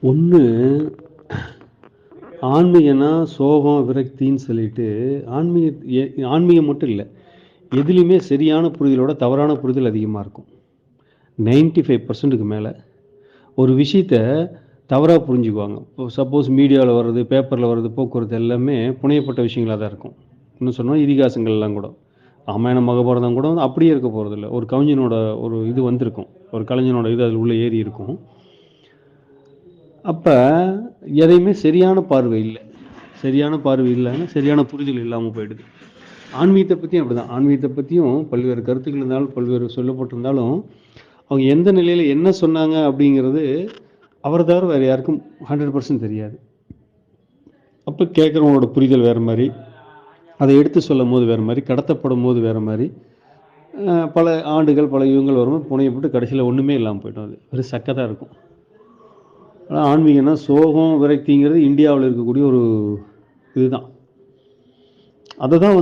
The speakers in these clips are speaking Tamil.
ஒன்று ஆன்மீகனா சோகம் விரக்தின்னு சொல்லிட்டு ஆன்மீகம் மட்டும் இல்லை, எதுலேயுமே சரியான புரிதலோட தவறான புரிதல் அதிகமாக இருக்கும். 95% மேலே ஒரு விஷயத்த தவறாக புரிஞ்சுக்குவாங்க. இப்போ சப்போஸ் மீடியாவில் வர்றது, பேப்பரில் வர்றது, போக்குவரத்து எல்லாமே புனையப்பட்ட விஷயங்களாக தான் இருக்கும். இன்னும் சொன்னால் இதிகாசங்கள்லாம் கூட, ராமாயணம் மகாபாரதம் கூட அப்படியே இருக்க போகிறதில்ல. ஒரு கவிஞனோட ஒரு இது வந்திருக்கும், ஒரு கலைஞனோட இது அதில் உள்ளே ஏறி இருக்கும். அப்போ எதையுமே சரியான பார்வை இல்லை. சரியான பார்வை இல்லைன்னா சரியான புரிதல் இல்லாமல் போயிடுது. ஆன்மீகத்தை பற்றியும் அப்படி தான். ஆன்மீகத்தை பற்றியும் பல்வேறு கருத்துக்கள் இருந்தாலும், பல்வேறு சொல்லப்பட்டிருந்தாலும், அவங்க எந்த நிலையில் என்ன சொன்னாங்க அப்படிங்கிறது அவரை தவிர வேறு யாருக்கும் 100% தெரியாது. அப்போ கேட்குறவங்களோட புரிதல் வேறு மாதிரி, அதை எடுத்து சொல்லும் போது வேறு மாதிரி, கடத்தப்படும் போது வேறு மாதிரி, பல ஆண்டுகள் பல யுகங்கள் வரும்போது புனையப்பட்டு கடைசியில் ஒன்றுமே இல்லாமல் போய்டும். அது வெறும் சக்கை தான் இருக்கும். ஆனால் ஆன்மீகம்னா சோகம் விரக்திங்கிறது இந்தியாவில் இருக்கக்கூடிய ஒரு இதுதான். அதை தான்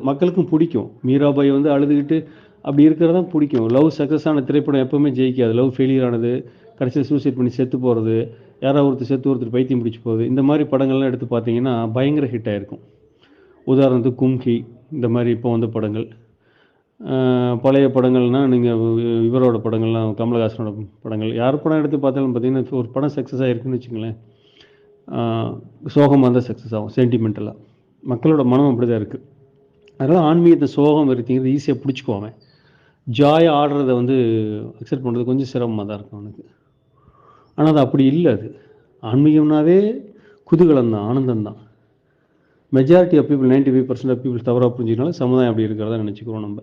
மக்களுக்கும் பிடிக்கும். மீராபாய் அழுதுகிட்டு அப்படி இருக்கிறது தான் பிடிக்கும். லவ் சக்ஸஸ் ஆன திரைப்படம் எப்போவுமே ஜெயிக்காது. லவ் ஃபெயிலியர் ஆனது, கடைசியில் சூசைட் பண்ணி செத்து போகிறது, யாராவது ஒருத்தர் செத்து ஒருத்தர் பைத்தியம் பிடிச்சி போகுது, இந்த மாதிரி படங்கள்லாம் எடுத்து பார்த்தீங்கன்னா பயங்கர ஹிட் ஆகிருக்கும். உதாரணத்துக்கு கும்கி, இந்த மாதிரி இப்போ வந்த படங்கள். பழைய படங்கள்னால் நீங்கள் இவரோட படங்கள்லாம், கமலஹாசனோட படங்கள், யார் படம் எடுத்து பார்த்தாலும் பார்த்தீங்கன்னா ஒரு படம் சக்ஸஸ் ஆகிருக்குன்னு வச்சுங்களேன், சோகமாக இருந்தால் சக்ஸஸ் ஆகும். சென்டிமெண்டலாக மக்களோட மனம் அப்படி தான் இருக்குது. அதனால் ஆன்மீகத்தை சோகம் வருத்திங்கிறது ஈஸியாக பிடிச்சிக்குவாங்க. ஜாயாக ஆடுறதை அக்செப்ட் பண்ணுறது கொஞ்சம் சிரமமாக தான் இருக்கும் அவனுக்கு. ஆனால் அது அப்படி இல்லை. அது ஆன்மீகம்னாவே குதூகலம் தான், ஆனந்தம் தான். Majority of people, 95% of people தவறாக புரிஞ்சுக்கனால சமுதாயம் அப்படி இருக்கிறதா நினச்சிக்கிறோம் நம்ம.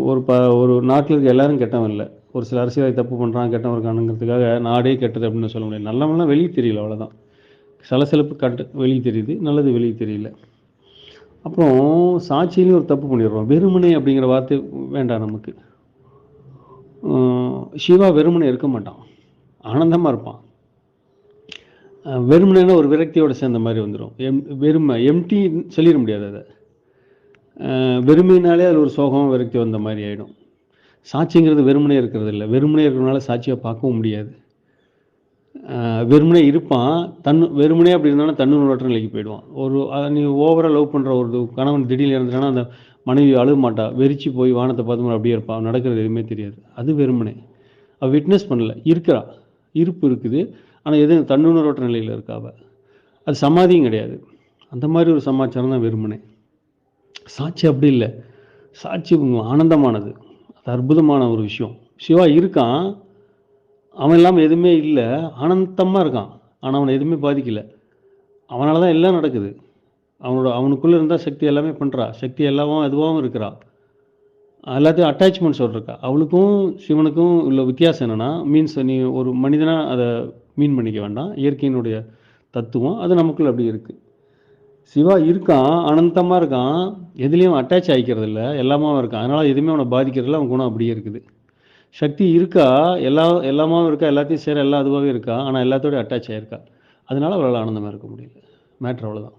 ஒரு நாட்டில் இருக்க எல்லாரும் கெட்டவன் இல்லை. ஒரு சில அரசியலை தப்பு பண்ணுறான், கெட்டவன் இருக்கானுங்கிறதுக்காக நாடே கெட்டது அப்படின்னு சொல்ல முடியாது. நல்லவங்களாம் வெளியே தெரியல, அவ்வளோதான். சலசலப்பு வெளியே தெரியுது, நல்லது வெளியே தெரியல. அப்புறம் சாட்சியிலையும் ஒரு தப்பு பண்ணிடுறோம். வெறுமனே அப்படிங்கிற வார்த்தை வேண்டாம் நமக்கு. சிவா வெறுமனே இருக்க மாட்டான், ஆனந்தமாக இருப்பான். வெறுமனேன்னா ஒரு விரக்தியோடு சேர்ந்த மாதிரி வந்துடும். எம்டி சொல்லிட முடியாது. அதை வெறுமையினாலே அது ஒரு சோகம் விரக்தி வந்த மாதிரி ஆகிடும். சாட்சிங்கிறது வெறுமனே இருக்கிறது இல்லை. வெறுமனே இருக்கிறதுனால சாட்சியாக பார்க்கவும் முடியாது. வெறுமனே இருப்பான், வெறுமனே அப்படி இருந்தாலும் தன்னுணர்வற்ற நிலைக்கு போயிடுவான். நீ ஓவராக லவ் பண்ணுற ஒரு கணவன் திடீர்னு இருந்துட்டானா அந்த மனைவி அழுக மாட்டா, வெறிச்சு போய் வானத்தை பார்த்து அப்படியே இருப்பான், நடக்கிறது எதுவுமே தெரியாது. அது வெறுமனே அவள் விட்னஸ் பண்ணல, இருக்கிறா, இருப்பு இருக்குது, ஆனால் எதுவும் தன்னுணர்வற்ற நிலையில் இருக்காவ. அது சமாதியும் கிடையாது. அந்த மாதிரி ஒரு சமாச்சாரம் தான் வெறுமனே. சாட்சி அப்படி இல்லை. சாட்சி ஆனந்தமானது, அது அற்புதமான ஒரு விஷயம். சிவா இருக்கான், அவன் இல்லாமல் எதுவுமே இல்லை, ஆனந்தமாக இருக்கான். ஆனால் அவனை எதுவுமே பாதிக்கலை. அவனால் தான் எல்லாம் நடக்குது. அவனுக்குள்ளே இருந்தால் சக்தி எல்லாமே பண்ணுறா, சக்தி எல்லாவும் அதுவாகவும் இருக்கிறா, எல்லாத்தையும் அட்டாச்மெண்ட்ஸோடு இருக்கா. அவளுக்கும் சிவனுக்கும் உள்ள வித்தியாசம் என்னென்னா, மீன்ஸ் நீ ஒரு மனிதனாக அதை மீன் பண்ணிக்க வேண்டாம், இயற்கையினுடைய தத்துவம் அது நமக்குள்ளே அப்படி இருக்குது. சிவா இருக்கான், அனந்தமாக இருக்கான், எதுலேயும் அட்டாச் ஆகிக்கிறது இல்லை, எல்லாமே இருக்கான். அதனால் எதுவுமே அவனை பாதிக்கிறதில்ல, அவன் குணம் அப்படியே இருக்குது. சக்தி இருக்கா, எல்லாமாவும் இருக்கா, எல்லாத்தையும் சேர எல்லாம் அதுவாகவே இருக்கா, ஆனால் எல்லாத்தோடய அட்டாச் ஆகிருக்கா. அதனால் அவளால் ஆனந்தமாக இருக்க முடியல. மேட்ரு அவ்வளோதான்.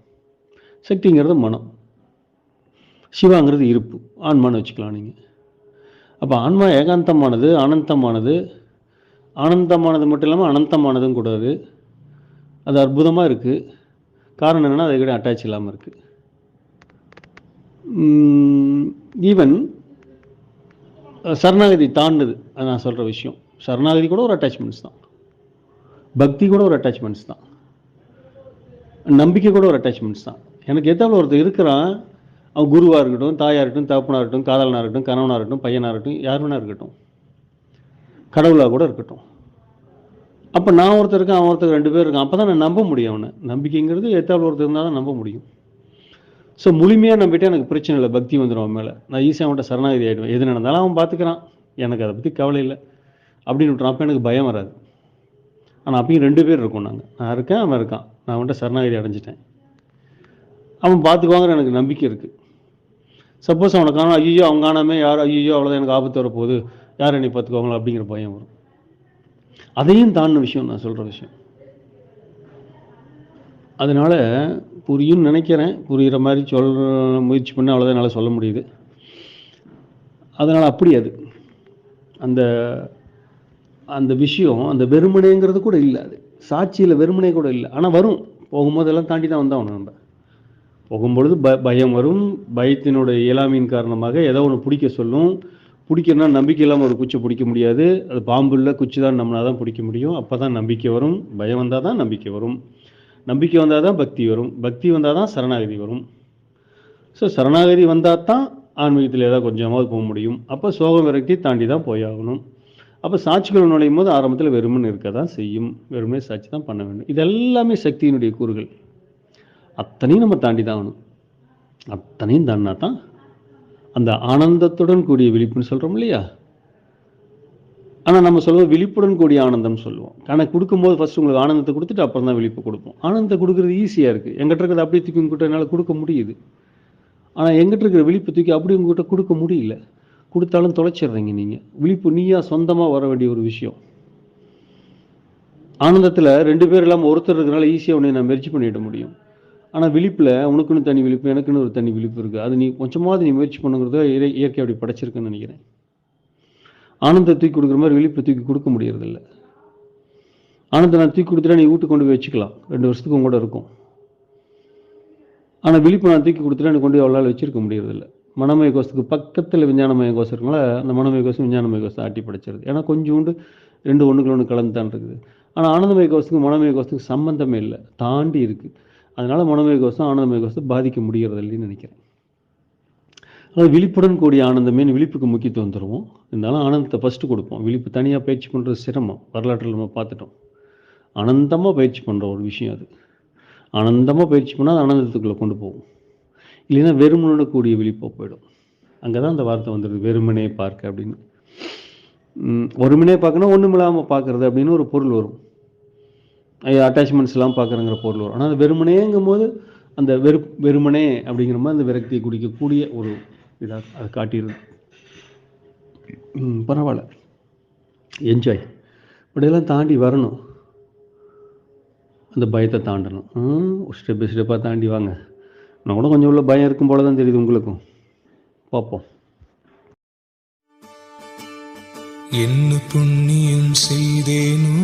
சக்திங்கிறது மனம், சிவாங்கிறது இருப்பு, ஆன்மான்னு வச்சுக்கலாம் நீங்கள். அப்போ ஆன்மா ஏகாந்தமானது, அனந்தமானது. ஆனந்தமானது மட்டும் இல்லாமல் அனந்தமானதும் கூடாது. அது அற்புதமாக இருக்குது. காரணம் என்னென்னா அது கூட அட்டாச் இல்லாமல் இருக்குது. ஈவன் சரணாகதி தாண்டுது, அது நான் சொல்கிற விஷயம். சரணாகதி கூட ஒரு அட்டாச்மெண்ட்ஸ் தான், பக்தி கூட ஒரு அட்டாச்மெண்ட்ஸ் தான், நம்பிக்கை கூட ஒரு அட்டாச்மெண்ட்ஸ் தான். எனக்கு எதாவது ஒருத்தர் இருக்கிறான், அவன் குருவாக இருக்கட்டும், தாயாக இருக்கட்டும், தகப்பனாக இருக்கட்டும், காதலனாக இருக்கட்டும், கணவனாக இருக்கட்டும், பையனாக இருக்கட்டும், யார் வேணா இருக்கட்டும், கடவுளாக கூட இருக்கட்டும். அப்போ நான் ஒருத்தர் இருக்கேன், அவன் ஒருத்தர், 2 பேர் இருக்கான். அப்போ தான் நான் நம்ப முடியும் அவனை. நம்பிக்கைங்கிறது எதாவது ஒருத்தர் இருந்தால் தான் நம்ப முடியும். ஸோ முழுமையாக நம்பிட்டே எனக்கு பிரச்சனை இல்லை, பக்தி வந்துடும் அவன் மேலே. நான் ஈஸியாக அவன்கிட்ட சரணாகதி ஆகிடுவேன். எது நடந்தாலும் அவன் பார்த்துக்கிறான், எனக்கு அதை பற்றி கவலை இல்லை அப்படின்னு விட்டுறான். அப்போ எனக்கு பயம் வராது. ஆனால் அப்பயும் 2 பேர் இருக்கோம். நான் இருக்கேன், அவன் இருக்கான். நான் அவன்கிட்ட சரணாகதி அடைஞ்சிட்டேன், அவன் பார்த்துக்குவாங்கிற எனக்கு நம்பிக்கை இருக்குது. சப்போஸ் அவனை காணும், ஐயோ அவங்க காணாமல் யார், ஐயோ அவ்வளோதான் எனக்கு ஆபத்து வரப்போகுது, யார் என்னை பார்த்துக்குவாங்களோ அப்படிங்கிற பயம் வரும். அதையும் தாண்டின விஷயம் நான் சொல்கிற விஷயம். அதனால் புரியும்னு நினைக்கிறேன், புரிகிற மாதிரி சொல்கிற முயற்சி பண்ண அவ்வளோதான் என்னால் சொல்ல முடியுது. அதனால் அப்படி அது அந்த அந்த விஷயம் அந்த வெறுமனேங்கிறது கூட இல்லை. அது சாட்சியில் வெறுமனே கூட இல்லை. ஆனால் வரும், போகும்போதெல்லாம் தாண்டி தான் வந்தாகணும். நம்ம போகும்பொழுது பயம் வரும். பயத்தினுடைய இயலாமையின் காரணமாக ஏதோ ஒன்று பிடிக்க சொல்லும். பிடிக்கணும்னா நம்பிக்கை இல்லாமல் ஒரு குச்சி பிடிக்க முடியாது. அது பாம்பு இல்லை, குச்சி தான் நம்மளால் தான் பிடிக்க முடியும். அப்போ தான் நம்பிக்கை வரும். பயம் வந்தால் தான் நம்பிக்கை வரும். நம்பிக்கை வந்தால் தான் பக்தி வரும். பக்தி வந்தால் தான் சரணாகதி வரும். ஸோ சரணாகதி வந்தால் தான் ஆன்மீகத்தில் ஏதாவது கொஞ்சமாவது போக முடியும். அப்போ சோகம் விரக்தி தாண்டி தான் போயாகணும். அப்போ சாட்சிகள் நுழையும் போது ஆரம்பத்தில் வெறுமன் இருக்க தான் செய்யும். வெறுமனே சாட்சி தான் பண்ண வேண்டும். இது எல்லாமே சக்தியினுடைய கூறுகள். அத்தனையும் நம்ம தாண்டி தான் ஆகணும். அத்தனையும் தாண்டினா தான் அந்த ஆனந்தத்துடன் கூடிய விழிப்புன்னு சொல்கிறோம் இல்லையா? ஆனால் நம்ம சொல்லுவோம் விழிப்புடன் கூடிய ஆனந்தம் சொல்லுவோம். ஆனால் கொடுக்கும்போது ஃபஸ்ட்டு உங்களுக்கு ஆனந்தத்தை கொடுத்துட்டு அப்புறம் தான் விழிப்பு கொடுப்போம். ஆனந்தத்தை கொடுக்குறது ஈஸியாக இருக்குது. எங்கிட்ட இருக்கிறது அப்படியே தூக்கி உங்ககிட்ட என்னால் கொடுக்க முடியுது. ஆனால் எங்கிட்ட இருக்கிற விழிப்பு தூக்கி அப்படி உங்ககிட்ட கொடுக்க முடியல. கொடுத்தாலும் தொலைச்சிடுறீங்க நீங்கள். விழிப்பு நீயா சொந்தமாக வர வேண்டிய ஒரு விஷயம். ஆனந்தத்தில் 2 பேர் இல்லாமல் ஒருத்தர் இருக்கிறனால ஈஸியாக உன்னை நான் முயற்சி பண்ணிட முடியும். ஆனால் விழிப்பில் உனக்குன்னு தனி விழிப்பு, எனக்குன்னு ஒரு தனி விழிப்பு இருக்குது. அது நீ கொஞ்சமாவது நீ முயற்சி பண்ணுங்கிறத இயற்கை அப்படி படைச்சிருக்குன்னு நினைக்கிறேன். ஆனந்தத்தை தூக்கி கொடுக்குற மாதிரி விழிப்பை தூக்கி கொடுக்க முடியறதில்ல. ஆனந்தத்தை நான் தூக்கி கொடுத்துட்டா நீ வீட்டுக்கு கொண்டு போய் வச்சுக்கலாம், 2 வருஷத்துக்கு உங்க கூட இருக்கும். ஆனால் விழிப்பு நான் தூக்கி கொடுத்துட்டா எனக்கு கொண்டு போய் அவ்வளோ வச்சிருக்க முடியறதில்ல. மனமய கோஷத்துக்கு பக்கத்தில் விஞ்ஞானமய கோஷம் இருக்கனால அந்த மனமய கோஷம் விஞ்ஞானமய கோஷத்தை ஆட்டி படைச்சிருது. ஏன்னா கொஞ்சோண்டு 2 ஒன்றுக்குள்ள ஒன்று கலந்து தான் இருக்குது. ஆனால் ஆனந்தமய கோஷத்துக்கு மனமய கோஷத்துக்கு சம்பந்தமே இல்லை, தாண்டி இருக்குது. அதனால மனமய கோஷம் ஆனந்தமய கோஷத்தை பாதிக்க முடியறதில்லைன்னு நினைக்கிறேன். அதாவது விழிப்புடன் கூடிய ஆனந்தமே விழிப்புக்கு முக்கியத்துவம் தருவோம். இருந்தாலும் ஆனந்தத்தை ஃபஸ்ட்டு கொடுப்போம். விழிப்பு தனியாக பயிற்சி பண்ணுறது சிரமம். வரலாற்றில் நம்ம பார்த்துட்டோம். ஆனந்தமாக பயிற்சி பண்ணுற ஒரு விஷயம் அது. ஆனந்தமாக பயிற்சி பண்ணால் அது ஆனந்தத்துக்குள்ளே கொண்டு போகும். இல்லைன்னா வெறுமனோட கூடிய விழிப்பாக போயிடும். அங்கே தான் அந்த வார்த்தை வந்துடுது, வெறுமனே பார்க்க அப்படின்னு. ஒருமனே பார்க்கணும், ஒன்றும் இல்லாமல் பார்க்குறது அப்படின்னு ஒரு பொருள் வரும். அட்டாச்மெண்ட்ஸ்லாம் பார்க்குறங்கிற பொருள் வரும். ஆனால் அது வெறுமனேங்கும் போது அந்த வெறுமனே அப்படிங்கிற மாதிரி அந்த விரக்தியை குடிக்கக்கூடிய ஒரு இதாக அதை காட்டிடுது. பரவாயில்ல, என்ஜாய். இப்படியெல்லாம் தாண்டி வரணும். அந்த பயத்தை தாண்டணும். ஸ்டெப்பாக தாண்டி வாங்க. நான் கூட கொஞ்சம் உள்ள பயம் இருக்கும் போல தான் தெரியுது உங்களுக்கும். பார்ப்போம். என்ன புண்ணியம் செய்தேனோ